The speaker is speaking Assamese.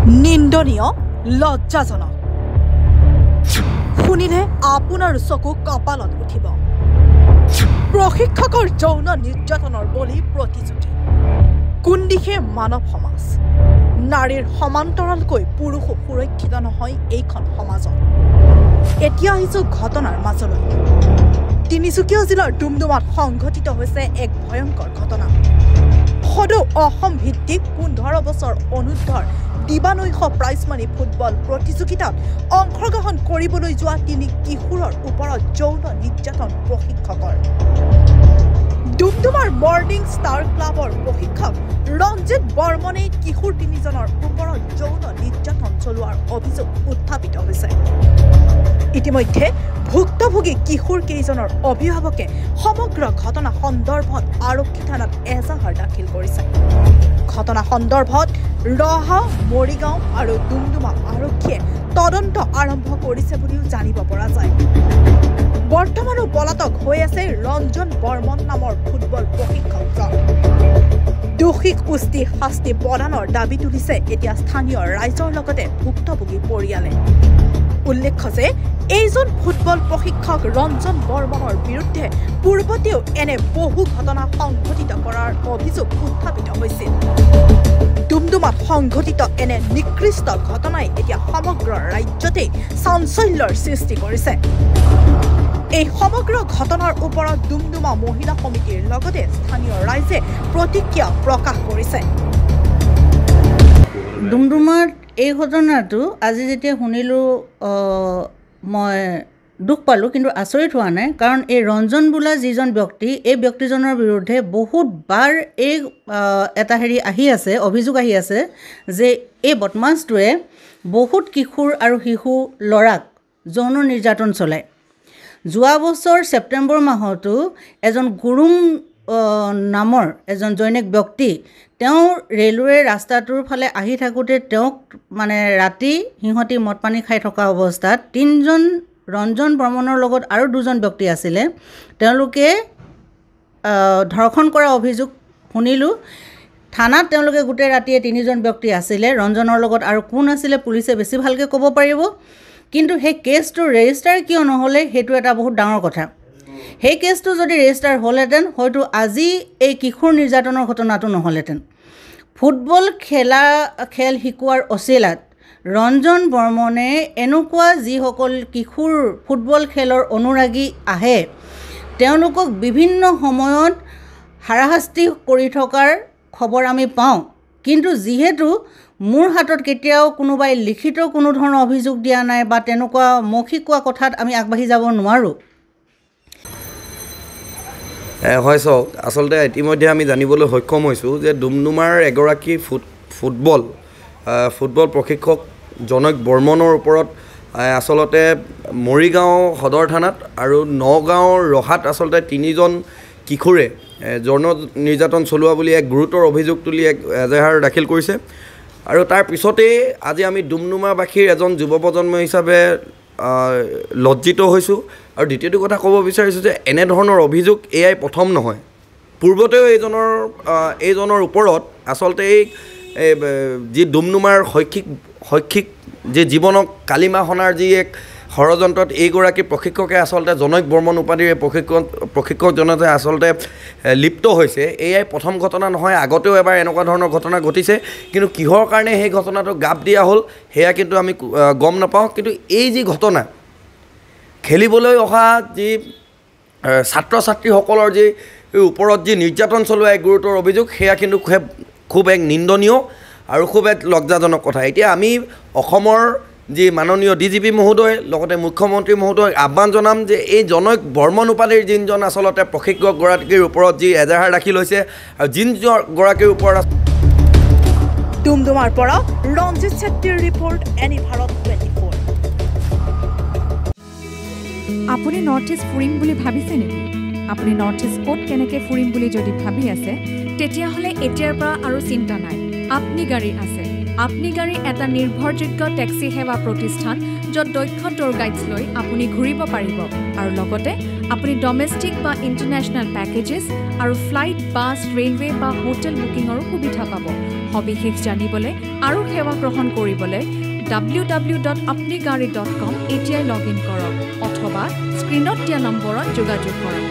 নিন্দনীয় লজ্জাজনক শুনিলে আপোনাৰ চকু কপালত উঠিব প্ৰশিক্ষকৰ যৌন নিৰ্যাতনৰ বলি প্ৰতিযুতি কোন দিশে মানৱ সমাজ নাৰীৰ সমান্তৰালকৈ পুৰুষ সুৰক্ষিত নহয় এইখন সমাজত এতিয়া আহিছো ঘটনাৰ মাজলৈ তিনিচুকীয়া জিলাৰ ডুমডুমাত সংঘটিত হৈছে এক ভয়ংকৰ ঘটনা সদৌ অসম ভিত্তিক 15 বছৰ অনুৰ্ধৰ দিবানৈশ প্ৰাইজমানি ফুটবল প্ৰতিযোগিতাত অংশগ্ৰহণ কৰিবলৈ যোৱা তিনি কিশোৰৰ ওপৰত যৌন নিৰ্যাতন প্ৰশিক্ষকৰ ডুমডুমাৰ মৰ্নিং ষ্টাৰ ক্লাবৰ প্ৰশিক্ষক ৰঞ্জিত বৰ্মনে কিশোৰ তিনিজনৰ ওপৰত যৌন নিৰ্যাতন চলোৱাৰ অভিযোগ উত্থাপিত হৈছে ইতিমধ্যে ভুক্তভোগী কিশোৰ কেইজনৰ অভিভাৱকে সমগ্ৰ ঘটনা সন্দৰ্ভত আৰক্ষী থানাত এজাহাৰ দাখিল কৰিছে ঘটনা সন্দৰ্ভত ৰহা মৰিগাঁও আৰু ডুমডুমা আৰক্ষীয়ে তদন্ত আৰম্ভ কৰিছে বুলিও জানিব পৰা যায় বৰ্তমানো পলাতক হৈ আছে ৰঞ্জন বৰ্মন নামৰ ফুটবল প্ৰশিক্ষকজন দোষীক উস্তি শাস্তি প্ৰদানৰ দাবী তুলিছে এতিয়া স্থানীয় ৰাইজৰ লগতে ভুক্তভোগী পৰিয়ালে উল্লেখ্য যে এইজন ফুটবল প্ৰশিক্ষক ৰঞ্জন বৰ্মনৰ বিৰুদ্ধে পূৰ্বতেও এনে বহু ঘটনা সংঘটিত কৰাৰ অভিযোগ উত্থাপিত হৈছিল ডুমডুমাত সংঘটিত এনে নিকৃষ্ট ঘটনাই এতিয়া সমগ্ৰ ৰাজ্যতে চাঞ্চল্যৰ সৃষ্টি কৰিছে এই সমগ্ৰ ঘটনাৰ ওপৰত ডুমডুমা মহিলা সমিতিৰ লগতে স্থানীয় ৰাইজে প্ৰতিক্ৰিয়া প্ৰকাশ কৰিছে ডুমডুমাৰ এই ঘটনাটো আজি যেতিয়া শুনিলোঁ মই দুখ পালোঁ কিন্তু আচৰিত হোৱা নাই কাৰণ এই ৰঞ্জন বোলা যিজন ব্যক্তি এই ব্যক্তিজনৰ বিৰুদ্ধে বহুতবাৰ এই এটা আহি আছে অভিযোগ আহি আছে যে এই বদমাছটোৱে বহুত কিশোৰ আৰু শিশু ল'ৰাক যৌন নিৰ্যাতন চলায় যোৱা বছৰ ছেপ্টেম্বৰ মাহতো এজন গুৰুং নামৰ এজন জৈনিক ব্যক্তি তেওঁ ৰেলৱে ৰাস্তাটোৰ ফালে আহি থাকোঁতে তেওঁক মানে ৰাতি সিহঁতি মদ পানী খাই থকা অৱস্থাত তিনিজন ৰঞ্জন বৰ্মনৰ লগত আৰু দুজন ব্যক্তি আছিলে তেওঁলোকে ধৰ্ষণ কৰা অভিযোগ শুনিলোঁ থানাত তেওঁলোকে গোটেই ৰাতিয়ে তিনিজন ব্যক্তি আছিলে ৰঞ্জনৰ লগত আৰু কোন আছিলে পুলিচে বেছি ভালকৈ ক'ব পাৰিব কিন্তু সেই কেছটো ৰেজিষ্টাৰ কিয় নহ'লে সেইটো এটা বহুত ডাঙৰ কথা সেই কেছটো যদি ৰেজিষ্টাৰ হ'লহেঁতেন হয়তো আজি এই কিশোৰ নিৰ্যাতনৰ ঘটনাটো নহ'লহেঁতেন ফুটবল খেল শিকোৱাৰ অচিলাত ৰঞ্জন বৰ্মনে এনেকুৱা যিসকল কিশোৰ ফুটবল খেলৰ অনুৰাগী আহে তেওঁলোকক বিভিন্ন সময়ত হাৰাশাস্তি কৰি থকাৰ খবৰ আমি পাওঁ কিন্তু যিহেতু মোৰ হাতত কেতিয়াও কোনোবাই লিখিত কোনো ধৰণৰ অভিযোগ দিয়া নাই বা তেনেকুৱা মৌখিক কোৱা কথাত আমি আগবাঢ়ি যাব নোৱাৰোঁ হয় চাওক আচলতে ইতিমধ্যে আমি জানিবলৈ সক্ষম হৈছোঁ যে ডুমডুমাৰ এগৰাকী ফুটবল প্ৰশিক্ষক জনক বৰ্মনৰ ওপৰত আচলতে মৰিগাঁও সদৰ থানাত আৰু নগাঁৱৰ ৰহাত আচলতে তিনিজন কিশোৰে যৌন নিৰ্যাতন চলোৱা বুলি এক গুৰুতৰ অভিযোগ তুলি এক এজাহাৰ দাখিল কৰিছে আৰু তাৰ পিছতেই আজি আমি ডুমডুমাবাসীৰ এজন যুৱ প্ৰজন্ম হিচাপে লজ্জিত হৈছোঁ আৰু দ্বিতীয়টো কথা ক'ব বিচাৰিছোঁ যে এনেধৰণৰ অভিযোগ এয়াই প্ৰথম নহয় পূৰ্বতেও এইজনৰ ওপৰত আচলতে এই যি ডুমডুমাৰ শৈক্ষিক যি জীৱনক কালিমা সনাৰ যি এক ষড়যন্ত্ৰত এইগৰাকী প্ৰশিক্ষকে আচলতে জনক বৰ্মন উপাধিৰ প্ৰশিক্ষকজনে আচলতে লিপ্ত হৈছে এয়াই প্ৰথম ঘটনা নহয় আগতেও এবাৰ এনেকুৱা ধৰণৰ ঘটনা ঘটিছে কিন্তু কিহৰ কাৰণে সেই ঘটনাটো গাপ দিয়া হ'ল সেয়া কিন্তু আমি গম নাপাওঁ কিন্তু এই যি ঘটনা খেলিবলৈ অহা যি ছাত্ৰ ছাত্ৰীসকলৰ যি ওপৰত যি নিৰ্যাতন চলোৱা এক গুৰুতৰ অভিযোগ সেয়া কিন্তু খুব এক নিন্দনীয় আৰু খুব এক লজ্জাজনক কথা এতিয়া আমি অসমৰ যি মাননীয় DGP মহোদয় লগতে মুখ্যমন্ত্ৰী মহোদয় আহ্বান জনাম যে এই জনক বৰ্মন উপাধিৰ যিজন আচলতে প্ৰশিক্ষকগৰাকীৰ ওপৰত যি এজাহাৰ দাখিল হৈছে আৰু যিগৰাকীৰ ওপৰত ডুমডুমাৰ পৰা ৰঞ্জিত ছেত্ৰীৰ ৰিপৰ্ট এনি ভাৰত 24 আপুনি নৰ্থ ইষ্ট ফুৰিম বুলি ভাবিছে নেকি আপুনি নৰ্থ ইষ্ট ক'ত কেনেকৈ ফুৰিম বুলি যদি ভাবি আছে তেতিয়াহ'লে এতিয়াৰ পৰা আৰু চিন্তা নাই আপনি গাড়ী আছে আপনি গাড়ী এটা নিৰ্ভৰযোগ্য টেক্সি সেৱা প্ৰতিষ্ঠান য'ত দক্ষ টুৰ গাইডছ লৈ আপুনি ঘূৰিব পাৰিব আৰু লগতে আপুনি ডমেষ্টিক বা ইণ্টাৰনেশ্যনেল পেকেজেছ আৰু ফ্লাইট, বাছ, ৰেলৱে বা হোটেল বুকিঙৰো সুবিধা পাব। সবিশেষ জানিবলৈ আৰু সেৱা গ্ৰহণ কৰিবলৈ www.apnigari.com এতিয়াই লগ ইন কৰক অথবা স্ক্ৰীণত দিয়া নম্বৰত যোগাযোগ কৰক।